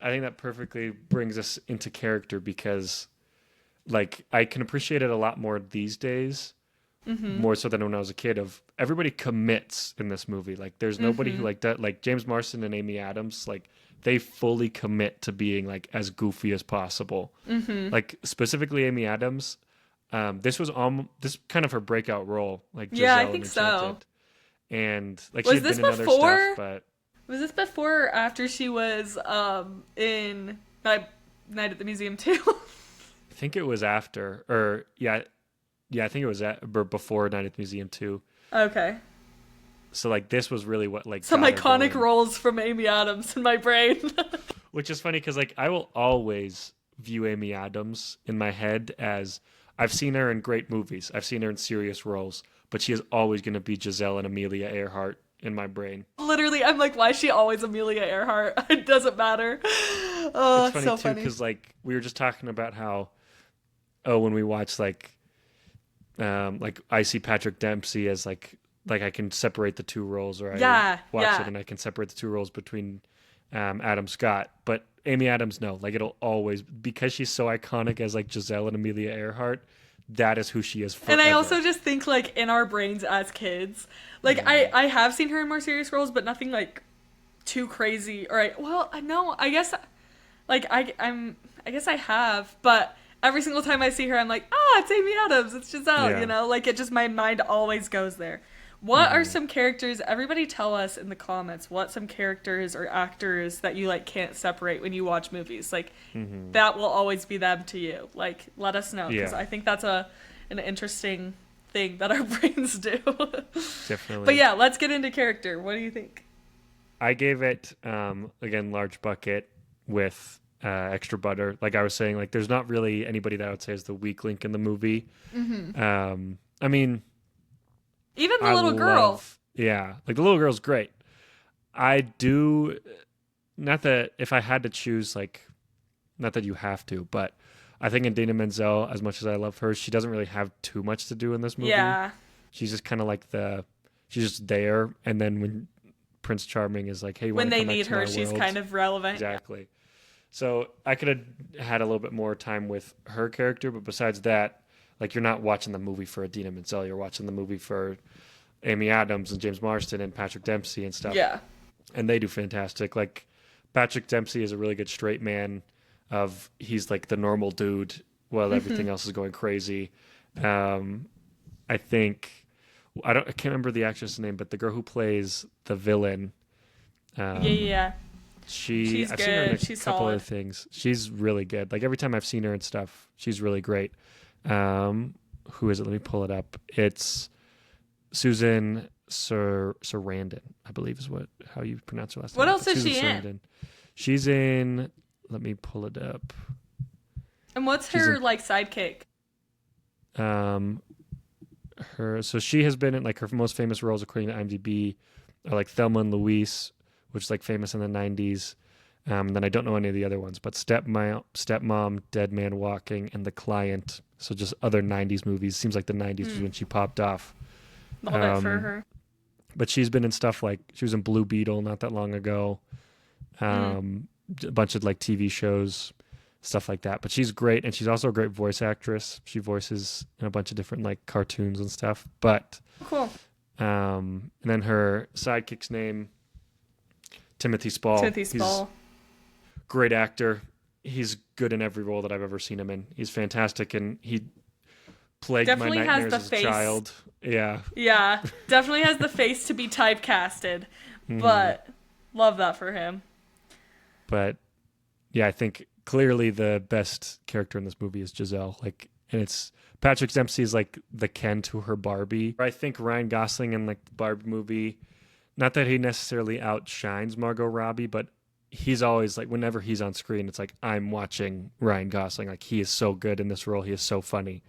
I think that perfectly brings us into character because like I can appreciate it a lot more these days, more so than when I was a kid. Of everybody commits in this movie. Like there's nobody who like that. Like James Marsden and Amy Adams, like they fully commit to being like as goofy as possible. Like specifically Amy Adams, this was this kind of her breakout role, like Yeah, I Giselle in think so. Enchanted, and like she Was had this been in other before? stuff, but Was this before or after she was in Night at the Museum too? I think it was after, or yeah, I think it was before Night at the Museum too. Okay. So like this was really what like Some got her iconic going. roles from Amy Adams in my brain. Which is funny because like I will always view Amy Adams in my head as I've seen her in great movies, I've seen her in serious roles, but she is always going to be Giselle and Amelia Earhart in my brain. Literally, I'm like, why is she always Amelia Earhart? It doesn't matter. Oh, It's funny so too funny. because like we were just talking about how when we watch like I see Patrick Dempsey as like I can separate the two roles, or I watch yeah. it and I can separate the two roles between Adam Scott. But Amy Adams, no, like it'll always, because she's so iconic as like Giselle and Amelia Earhart, that is who she is forever. And I also just think like in our brains as kids, like I have seen her in more serious roles, but nothing like too crazy. Or no, I guess like I guess I have, but every single time I see her, I'm like, it's Amy Adams, it's Giselle, Yeah. you know, like it just my mind always goes there. What are some characters? Everybody tell us in the comments what some characters or actors that you like can't separate when you watch movies. Like that will always be them to you. Like let us know because Yeah. I think that's an interesting thing that our brains do. Definitely. But yeah, let's get into character. What do you think? I gave it again large bucket with extra butter. Like I was saying, like there's not really anybody that I would say is the weak link in the movie. I mean, Even the little girl. Yeah, like the little girl's great. I do, not that if I had to choose, like, not that you have to, but I think Idina Menzel, as much as I love her, she doesn't really have too much to do in this movie. Yeah. She's just kind of like she's just there, and then when Prince Charming is like, hey, you When wanna they come back need to her, my she's world? kind of relevant. Exactly. So I could have had a little bit more time with her character, but besides that, like you're not watching the movie for Idina Menzel, you're watching the movie for Amy Adams and James Marsden and Patrick Dempsey and stuff. Yeah. And they do fantastic. Like Patrick Dempsey is a really good straight man he's like the normal dude while everything else is going crazy. I think I can't remember the actress' name, but the girl who plays the villain. Yeah. She's I've seen her in a good. She's couple solid. other things. She's really good. Like every time I've seen her and stuff, she's really great. Who is it? Let me pull it up. It's Susan Sarandon, I believe is how you pronounce her last name. What else is Susan she in? Sarandon. She's in. Let me pull it up. And what's She's her in- like sidekick? So she has been in like her most famous roles according to IMDb are like Thelma and Louise, which is like famous in the 90s. And then I don't know any of the other ones, but Stepmom, Dead Man Walking, and The Client. So just other 90s movies. Seems like the 90s was when she popped off. Love it for her. But she's been in stuff like she was in Blue Beetle not that long ago. A bunch of like TV shows, stuff like that. But she's great, and she's also a great voice actress. She voices in a bunch of different like cartoons and stuff. But Cool. and then her sidekick's name, Timothy Spall. Timothy Spall. He's great actor. He's good in every role that I've ever seen him in. He's fantastic, and he plagued Definitely my has nightmares the as a face. child. Yeah. Yeah, definitely has the face to be typecasted, but love that for him. But yeah, I think clearly the best character in this movie is Giselle. Like, and it's Patrick Dempsey is like the Ken to her Barbie. I think Ryan Gosling in like the Barbie movie, not that he necessarily outshines Margot Robbie, but he's always like, whenever he's on screen, it's like I'm watching Ryan Gosling. Like he is so good in this role. He is so funny.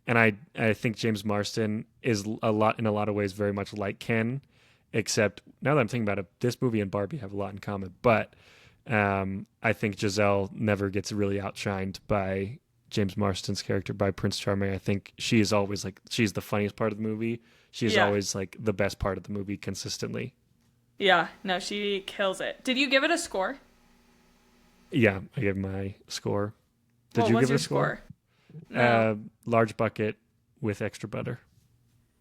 And I think James Marsden is in a lot of ways very much like Ken, except now that I'm thinking about it, this movie and Barbie have a lot in common. But I think Giselle never gets really outshined by James Marsden's character, by Prince Charming. I think she is always like, she's the funniest part of the movie. She is Yeah. always like the best part of the movie consistently. Yeah, no, she kills it. Did you give it a score? Yeah, I gave my score. Did What you was give it your a score? score? No. Large bucket with extra butter.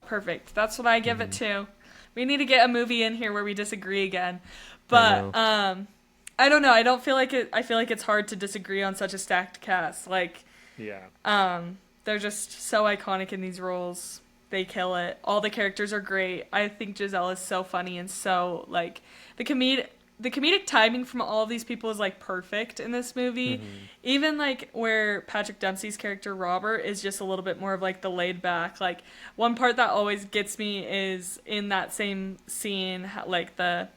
Perfect. That's what I give it to. We need to get a movie in here where we disagree again. I But know. I don't know. I don't feel like it I feel like it's hard to disagree on such a stacked cast. Like Yeah. they're just so iconic in these roles. They kill it. All the characters are great. I think Giselle is so funny and so like the comedic timing from all of these people is like perfect in this movie. Even like where Patrick Dempsey's character Robert is just a little bit more of like the laid back. Like one part that always gets me is in that same scene, like the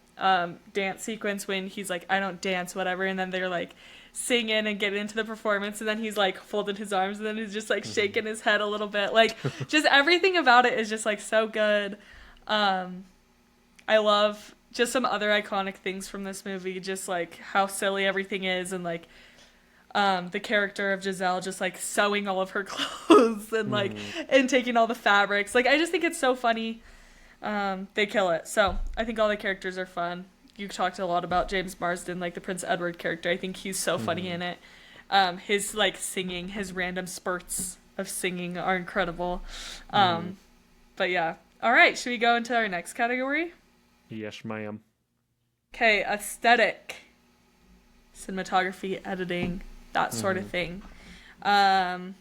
dance sequence when he's like, I don't dance, whatever, and then they're like singing and getting into the performance, and then he's like folded his arms, and then he's just like shaking his head a little bit. Like just everything about it is just like so good. I love just some other iconic things from this movie, just like how silly everything is, and like the character of Giselle just like sewing all of her clothes and like and taking all the fabrics. Like I just think it's so funny. They kill it. So I think all the characters are fun. You talked a lot about James Marsden, like the Prince Edward character. I think he's so funny in it. His like singing, his random spurts of singing are incredible. But yeah. All right, should we go into our next category? Yes, ma'am. Okay, aesthetic, cinematography, editing, that sort of thing. I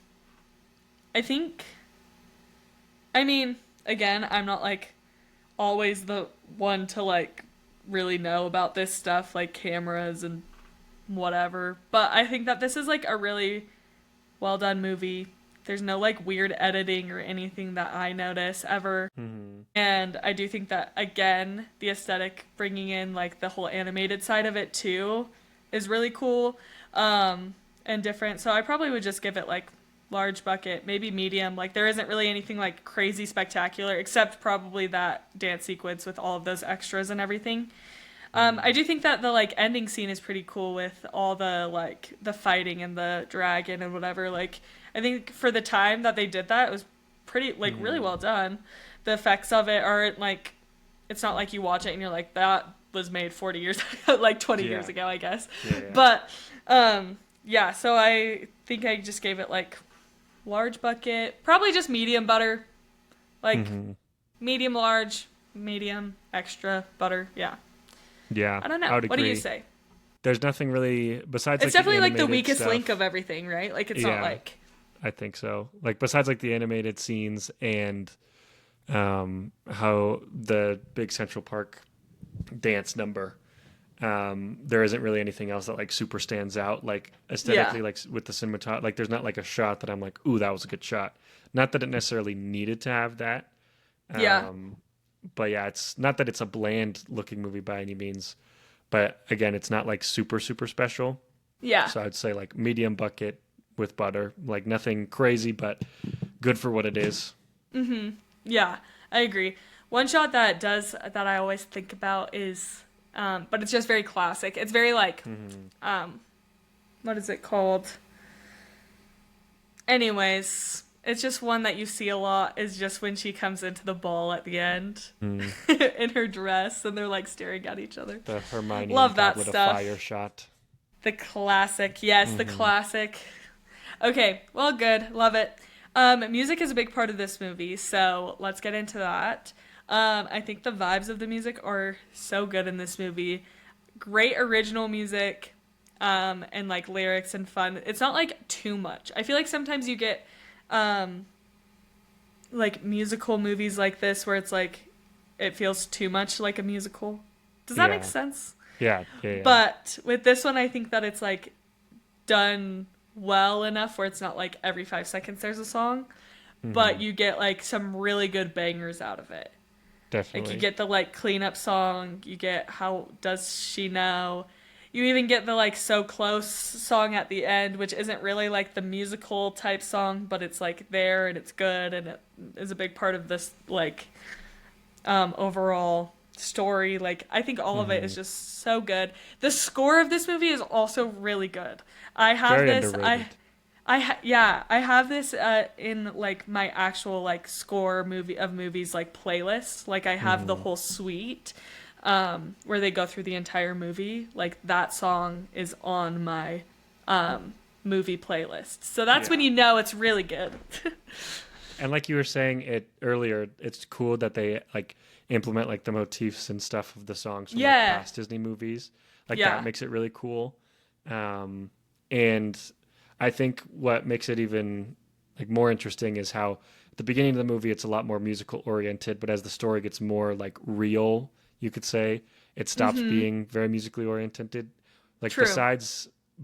think, I mean, again, I'm not like always the one to like really know about this stuff, like cameras and whatever, but I think that this is like a really well done movie. There's no like weird editing or anything that I notice ever. And I do think that, again, the aesthetic, bringing in like the whole animated side of it too, is really cool and different. So I probably would just give it like large bucket, maybe medium. Like there isn't really anything like crazy spectacular, except probably that dance sequence with all of those extras and everything. I do think that the like ending scene is pretty cool with all the like the fighting and the dragon and whatever. Like I think for the time that they did that, it was pretty like really well done. The effects of it aren't like, it's not like you watch it and you're like, that was made 40 years like 20 years ago, I guess. But yeah, so I think I just gave it like large bucket, probably just medium butter, like medium large, medium extra butter. Yeah, I don't know. I would What do agree. you say? There's nothing really besides It's like definitely the like the animated weakest stuff. link of everything, right? Like it's not like I think so. Like besides like the animated scenes and how the big Central Park dance number, there isn't really anything else that like super stands out like aesthetically, like with the cinematography. Like there's not like a shot that I'm like, ooh, that was a good shot. Not that it necessarily needed to have that. But yeah, it's not that it's a bland looking movie by any means, but again, it's not like super special. Yeah. So I'd say like medium bucket with butter, like nothing crazy, but good for what it is. Yeah, I agree. One shot that I always think about is, but it's just very classic. It's very like, what is it called? Anyways, it's just one that you see a lot is just when she comes into the ball at the end in her dress and they're like staring at each other. The Hermione Love and that Goblet stuff. of Fire shot. The classic. Yes, the classic. Okay, well, good. Love it. Music is a big part of this movie, so let's get into that. I think the vibes of the music are so good in this movie. Great original music, and like lyrics and fun. It's not like too much. I feel like sometimes you get like musical movies like this where it's like it feels too much like a musical. Does that make sense? Yeah. But with this one, I think that it's like done well enough where it's not like every 5 seconds there's a song, but you get like some really good bangers out of it. Definitely. Like you get the like cleanup song, you get How Does She Know, you even get the like So Close song at the end, which isn't really like the musical type song, but it's like there and it's good and it is a big part of this like overall story. Like, I think all of it is just so good. The score of this movie is also really good. I have Very this. underrated. I have this in like my actual like score movie of movies like playlist. Like I have the whole suite where they go through the entire movie. Like that song is on my movie playlist. So that's when Yeah. you know it's really good. And like you were saying it earlier, it's cool that they like implement like the motifs and stuff of the songs from like Yeah. past Disney movies. Like that Yeah. makes it really cool. And I think what makes it even like more interesting is how at the beginning of the movie it's a lot more musical oriented, but as the story gets more like real, you could say, it stops being very musically oriented. Like True.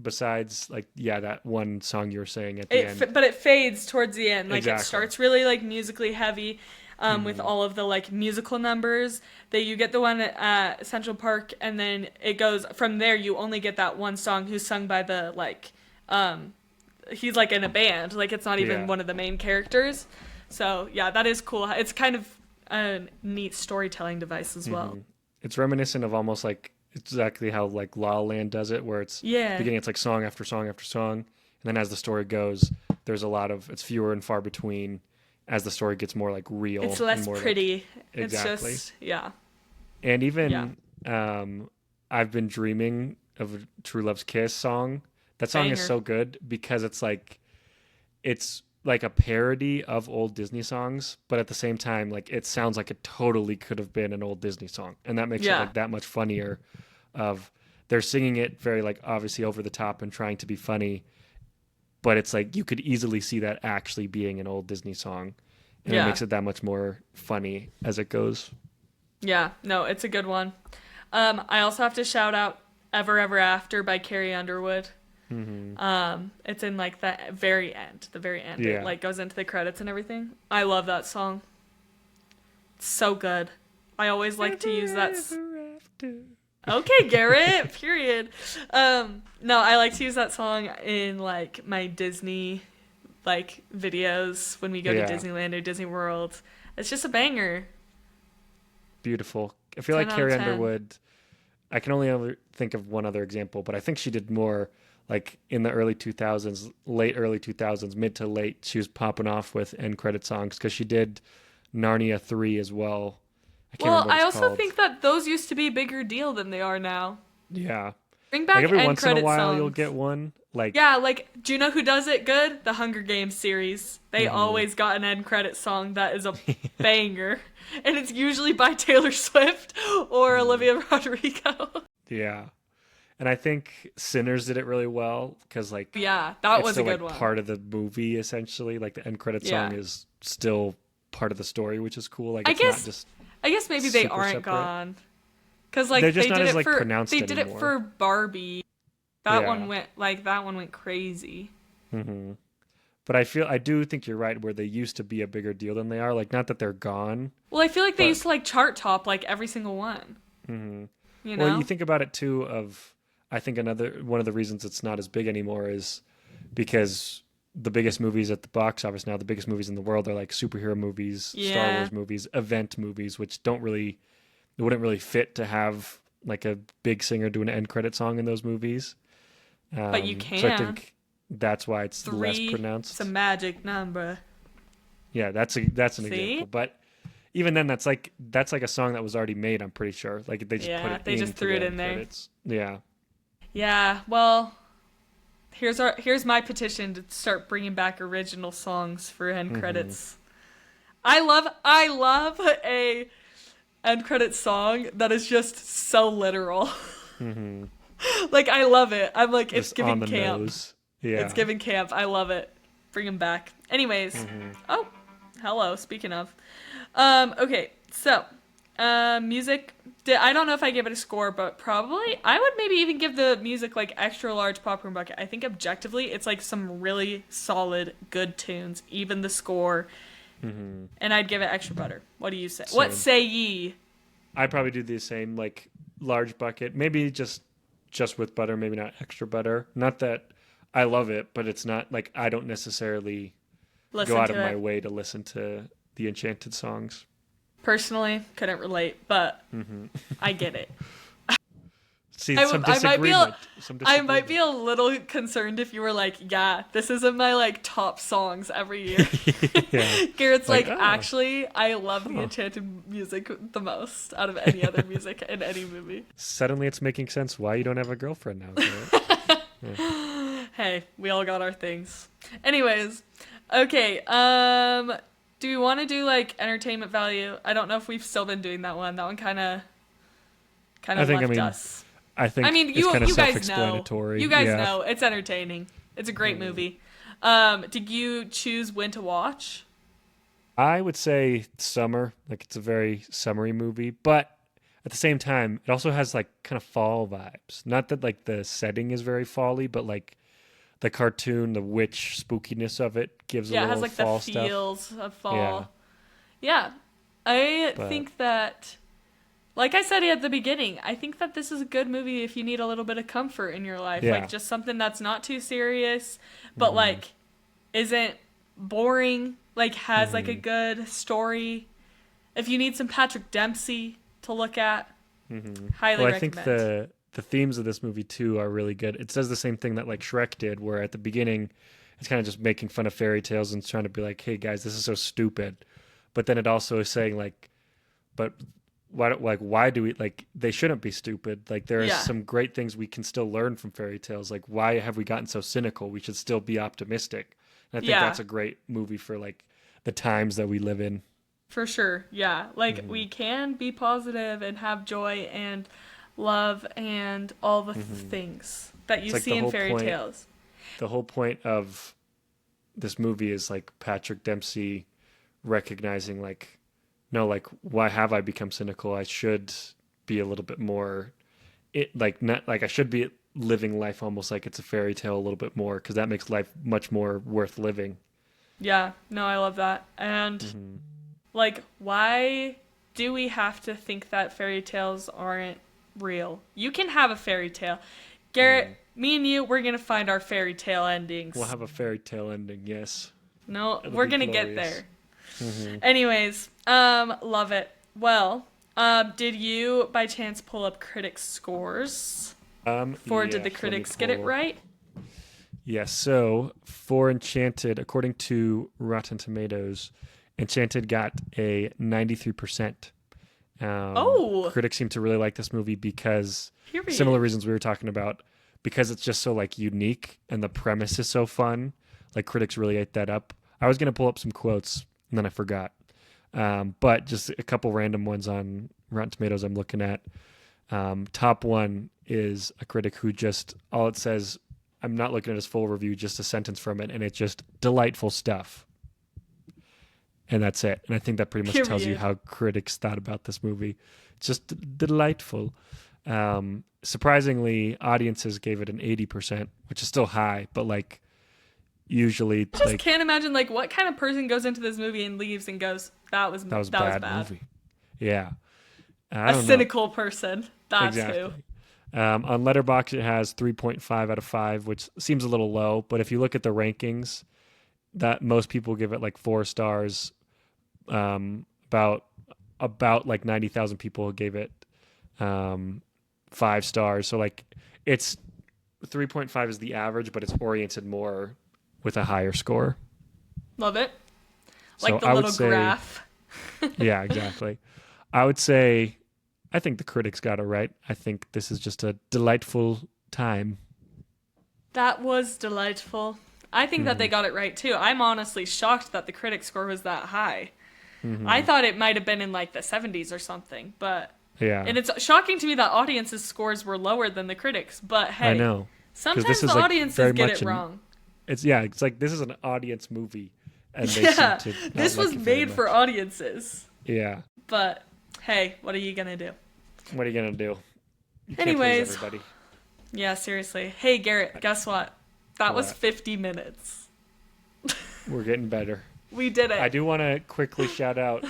besides like yeah, that one song you were saying at the end. But it fades towards the end. Like it Exactly. starts really like musically heavy, with all of the like musical numbers. That you get the one at Central Park, and then it goes from there. You only get that one song who's sung by the like, he's like in a band. Like it's not even Yeah. one of the main characters. So yeah, that is cool. It's kind of a neat storytelling device as well. It's reminiscent of almost like exactly how like La La Land does it, where it's Yeah. beginning it's like song after song after song, and then as the story goes, there's a lot of it's fewer and far between as the story gets more like real. It's and less more pretty. exactly. It's just yeah. And Yeah. even I've been dreaming of a True Love's Kiss song. That song is Banger. so good because it's like a parody of old Disney songs, but at the same time, like it sounds like it totally could have been an old Disney song, and that makes it Yeah. like that much funnier. Of they're singing it very like obviously over the top and trying to be funny, but it's like you could easily see that actually being an old Disney song, and it Yeah. makes it that much more funny as it goes. Yeah, no, it's a good one. I also have to shout out "Ever Ever After" by Carrie Underwood. It's in like the very end. It Yeah. like goes into the credits and everything. I love that song. It's so good. I always like to use that. Ever after. Okay, Garrett. Period. No, I like to use that song in like my Disney like videos when we go Yeah. to Disneyland or Disney World. It's just a banger. Beautiful. I feel 10 like out of Carrie 10. Underwood. I can only ever think of one other example, but I think she did more like in the early 2000s, late early 2000s, mid to late. She was popping off with end credit songs because she did Narnia 3 as well. I can't Well, remember what I it's also called. think that those used to be a bigger deal than they are now. Yeah. Bring Like back every end once in a credit while you'll songs. get one. Like Yeah, like, do you know who does it good? The Hunger Games series. They always got an end credit song that is a banger. And it's usually by Taylor Swift or Olivia Rodrigo. yeah. And I think Sinners did it really well because like Yeah, that it's was a still good like one. part of the movie essentially. Like the end credit Yeah. song is still part of the story, which is cool. Like I it's not guess just I guess maybe they super aren't separate. gone. Cuz like They're just they not did as it like for pronounced they did it anymore. for Barbie. That Yeah. one went crazy. But I do think you're right where they used to be a bigger deal than they are. Like not that they're gone. Well, I feel like they But- used to like chart top like every single one. You know? Well, you think about it too. I think another one of the reasons it's not as big anymore is because the biggest movies at the box office now, the biggest movies in the world are like superhero movies, Star Yeah. Wars movies, event movies, which it wouldn't really fit to have like a big singer do an end credit song in those movies. But you So I can. think that's why it's less Three. pronounced. It's a magic number. Yeah, that's an See? example. But even then, that's like a song that was already made. I'm pretty sure. Like they just put Yeah, it. they just into threw the it in end there. credits. Yeah. Yeah, well, here's my petition to start bringing back original songs for end credits. I love a end credit song that is just so literal. Like I love it. I'm like it's Just on giving the camp. nose. Yeah. It's giving camp. I love it. Bring them back. Anyways, oh, hello. Speaking of, okay, so, music. I don't know if I give it a score, but probably I would maybe even give the music like extra large popcorn bucket. I think objectively, it's like some really solid, good tunes, even the score, and I'd give it extra butter. What do you say? What Same. say ye? I'd probably do the same, like large bucket, maybe just with butter, maybe not extra butter. Not that I love it, but it's not like I don't necessarily Listen go out to of my it. way to listen to the Enchanted songs. Personally, couldn't relate, but I get it. See, I, some I might be disagreement. I might be a little concerned if you were like, yeah, this is in my like top songs every year. Yeah. Garrett's like, Oh, actually, I love the Enchanted music the most out of any other music in any movie. suddenly it's making sense why you don't have a girlfriend now. Garrett. Yeah. Hey, we all got our things. Anyways, okay. Do we want to do like entertainment value? I don't know if we've still been doing that one. That one kind of left us. I think I mean, it's kind of you guys know. self-explanatory. You guys Yeah. know it's entertaining. It's a great movie. Did you choose when to watch? I would say summer. Like it's a very summery movie, but at the same time, it also has like kind of fall vibes. Not that like the setting is very fall-y, but like the cartoon, the witch spookiness of it gives a Yeah, it little has like fall the stuff. feels of fall. Yeah. I But- think that, like I said at the beginning, I think that this is a good movie if you need a little bit of comfort in your life. Yeah. Like just something that's not too serious, but like isn't boring, like has like a good story. If you need some Patrick Dempsey to look at, highly Well, I recommend. think the themes of this movie too are really good. It does the same thing that like Shrek did, where at the beginning it's kind of just making fun of fairy tales and trying to be like, "Hey guys, this is so stupid," but then it also is saying like, "But why do we like they shouldn't be stupid? Like there are Yeah. some great things we can still learn from fairy tales. Like why have we gotten so cynical? We should still be optimistic." And I think Yeah. that's a great movie for like the times that we live in. For sure, yeah. Like, we can be positive and have joy and love and all the things that you like see the in whole fairy point- tales. The whole point of this movie is like Patrick Dempsey recognizing like, no, like why have I become cynical? I should be a little bit more not like I should be living life almost like it's a fairy tale a little bit more, because that makes life much more worth living. Yeah, no, I love that. And, like, why do we have to think that fairy tales aren't real? You can have a fairy tale. Garrett, me and you, we're going to find our fairy tale endings. We'll have a fairy tale ending, yes. No, It'll we're be gonna get glorious. there. Anyways, love it. Well, did you by chance pull up critic scores? For did the let me critics get it pull- right? Yes, so for Enchanted, according to Rotten Tomatoes, Enchanted got a 93%. Oh. Critics seem to really like this movie because Period. similar reasons we were talking about, because it's just so like unique and the premise is so fun. Like critics really ate that up. I was gonna pull up some quotes and then I forgot. But just a couple random ones on Rotten Tomatoes I'm looking at. Top one is a critic who just all it says. I'm not looking at his full review, just a sentence from it, and it's just delightful stuff. And that's it. And I think that pretty much tells you Period. how critics thought about this movie. It's just delightful. Surprisingly, audiences gave it an 80%, which is still high, but like usually I just like can't imagine like what kind of person goes into this movie and leaves and goes, that was bad movie. Yeah. I A don't know. cynical person. That's Exactly. who. On Letterboxd, it has 3.5 out of 5, which seems a little low. But if you look at the rankings, that most people give it like 4 stars. About like 90,000 people gave it 5 stars. So like it's 3.5 is the average, but it's oriented more with a higher score. Love it. So Like the I would little say- graph. Yeah, exactly. I would say I think the critics got it right. I think this is just a delightful time. That was delightful. I think that they got it right too. I'm honestly shocked that the critic score was that high. I thought it might have been in like the 70s or something, but Yeah. and it's shocking to me that audiences' scores were lower than the critics. But hey, I know. sometimes this is, the like, audiences very get much it an- wrong. It's like this is an audience movie, and they Yeah, seem to not this like was it very made for much. audiences. Yeah. But hey, what are you gonna do? What are you gonna do? You can't Anyways. please everybody. Yeah, seriously. Hey, Garrett, guess what? That was What? 50 minutes. We're getting better. We did it. I do want to quickly shout out.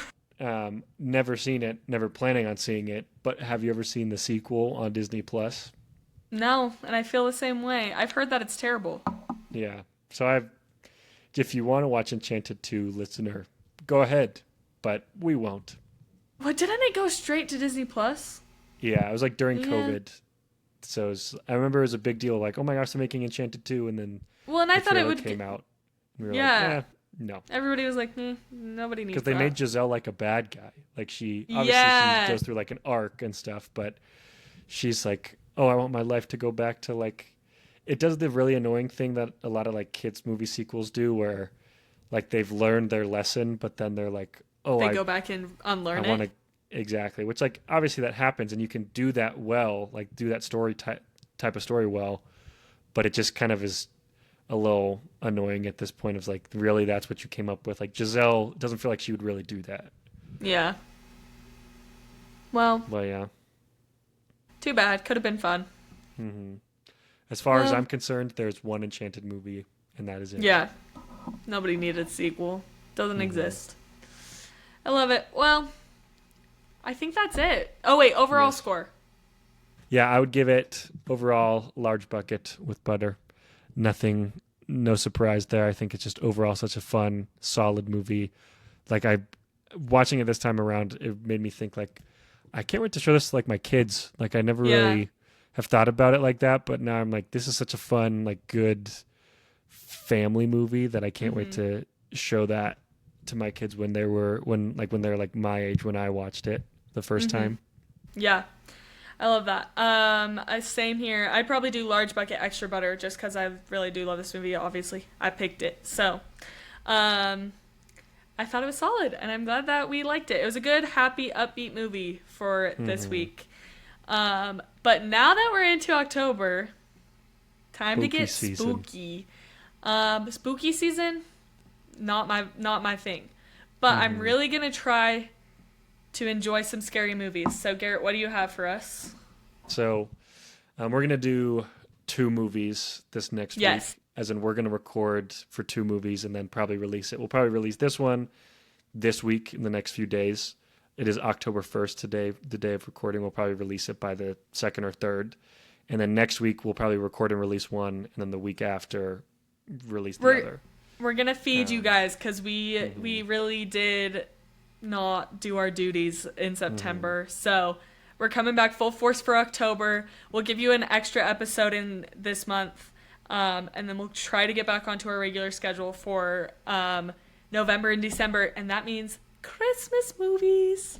Never seen it. Never planning on seeing it. But have you ever seen the sequel on Disney Plus? No, and I feel the same way. I've heard that it's terrible. Yeah. So if you want to watch Enchanted 2, listener, go ahead. But we won't. What, didn't it go straight to Disney Plus? Yeah, it was like during Yeah. COVID. So I remember it was a big deal, like, oh my gosh, they're making Enchanted 2, and then Well, and I the thought it trailer would came out. We were like, yeah. no. Everybody was like, nobody needs Because they that. made Giselle like a bad guy. Like she Yeah. goes through like an arc and stuff, but she's like, oh, I want my life to go back to like, it does the really annoying thing that a lot of like kids movie sequels do where like they've learned their lesson, but then they're like, oh, They I go back and unlearn I want it. to exactly, which like obviously that happens and you can do that well, like do that story type of story well, but it just kind of is a little annoying at this point of like, really, that's what you came up with. Like Giselle doesn't feel like she would really do that. Yeah. Well, But yeah. too bad. Could have been fun. As far as Well, I'm concerned, there's one Enchanted movie, and that is it. yeah. Nobody needed a sequel. Doesn't Mm-hmm. exist. I love it. Well, I think that's it. Oh, wait. Overall Yes. score. Yeah, I would give it overall large bucket with butter. Nothing, no surprise there. I think it's just overall such a fun, solid movie. Like watching it this time around, it made me think like, I can't wait to show this to like my kids. Like I never Yeah. really have thought about it like that, but now I'm like, this is such a fun, like good family movie that I can't wait to show that to my kids when they're like my age when I watched it the 1st time. Yeah. I love that. Same here. I'd probably do large bucket extra butter just because I really do love this movie. Obviously, I picked it. So, I thought it was solid, and I'm glad that we liked it. It was a good, happy, upbeat movie for this week. But now that we're into October, time to Spooky get season. spooky. Spooky season, not my thing. But I'm really gonna try to enjoy some scary movies. So Garrett, what do you have for us? So we're going to do 2 movies this next Yes. week. As in we're going to record for 2 movies and then probably release it. We'll probably release this one this week in the next few days. It is October 1st today, the day of recording. We'll probably release it by the 2nd or 3rd. And then next week we'll probably record and release one. And then the week after release the other. We're gonna feed you guys because we really did not do our duties in September. So we're coming back full force for October. We'll give you an extra episode in this month, and then we'll try to get back onto our regular schedule for November and December, and that means Christmas movies.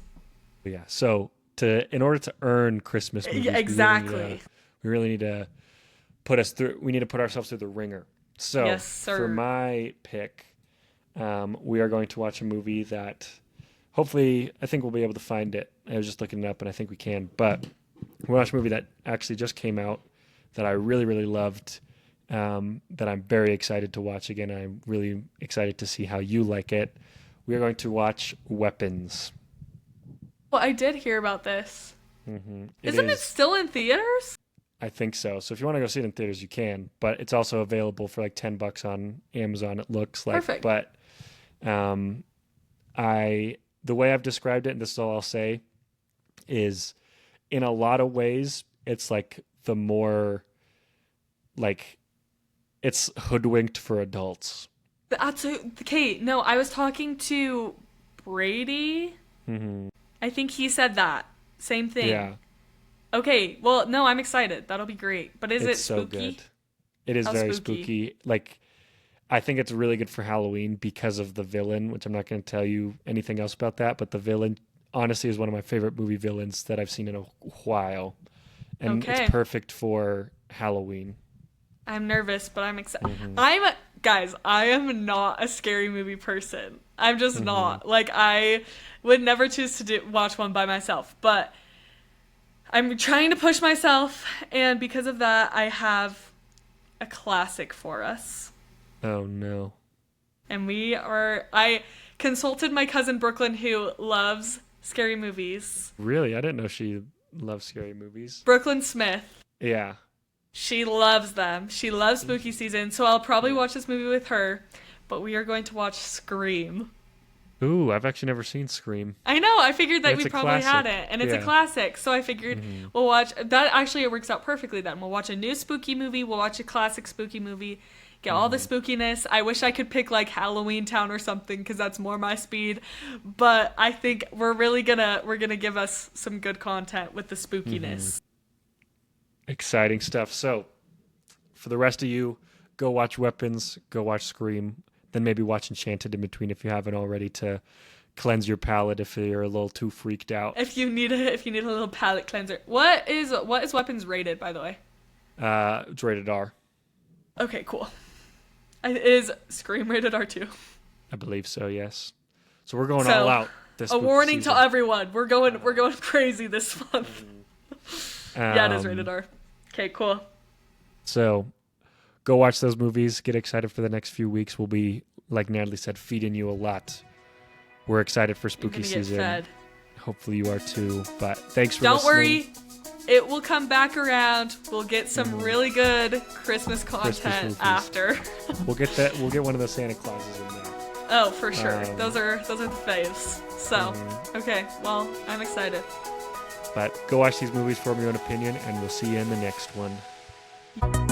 Yeah. So in order to earn Christmas movies, Exactly. we really need to put ourselves through the ringer. So Yes, sir. for my pick, we are going to watch a movie that hopefully I think we'll be able to find it. I was just looking it up and I think we can, but we'll watch a movie that actually just came out that I really, really loved, that I'm very excited to watch again. I'm really excited to see how you like it. We are going to watch Weapons. Well, I did hear about this. Isn't Isn't it still in theaters? I think so. So if you want to go see it in theaters, you can, but it's also available for like $10 on Amazon. It looks like, Perfect. But, the way I've described it, and this is all I'll say, is in a lot of ways, it's like the more like it's hoodwinked for adults. That's okay. No, I was talking to Brady. I think he said that same thing. Yeah. Okay. Well, no, I'm excited. That'll be great. But is It's it so spooky? good. It is How very spooky? spooky. Like, I think it's really good for Halloween because of the villain, which I'm not going to tell you anything else about that. But the villain, honestly, is one of my favorite movie villains that I've seen in a while. And Okay. it's perfect for Halloween. I'm nervous, but I'm excited. Mm-hmm. Guys, I am not a scary movie person. I'm just Mm-hmm. not. Like, I would never choose to watch one by myself. But I'm trying to push myself, and because of that, I have a classic for us. Oh, no. And I consulted my cousin Brooklyn, who loves scary movies. Really? I didn't know she loves scary movies. Brooklyn Smith. Yeah. She loves them. She loves spooky season, so I'll probably watch this movie with her. But we are going to watch Scream. Ooh, I've actually never seen Scream. I know. I figured that It's we a probably had classic. it, and it's a Yeah. classic. So I figured we'll watch that. Actually, it works out perfectly. Then we'll watch a new spooky movie. We'll watch a classic spooky movie. get all the spookiness. I wish I could pick like Halloween Town or something because that's more my speed. But I think we're gonna give us some good content with the spookiness. Exciting stuff. So for the rest of you, go watch Weapons, go watch Scream, then maybe watch Enchanted in between if you haven't already to cleanse your palate if you're a little too freaked out. If you need a little palate cleanser. What is Weapons rated, by the way? It's rated R. Okay, cool. Is Scream rated R too? I believe so, yes. So we're going all out this a warning season. to everyone. We're going crazy this month. Yeah, it is rated R. Okay, cool. So go watch those movies. Get excited for the next few weeks. We'll be, like Natalie said, feeding you a lot. We're excited for spooky season. Fed. Hopefully you are too. But thanks for Don't listening. worry. It will come back around. We'll get some really good Christmas content after. We'll get one of the Santa Clauses in there. Oh, for sure. Those are the faves. So, okay. Well, I'm excited. But go watch these movies, form your own opinion, and we'll see you in the next one.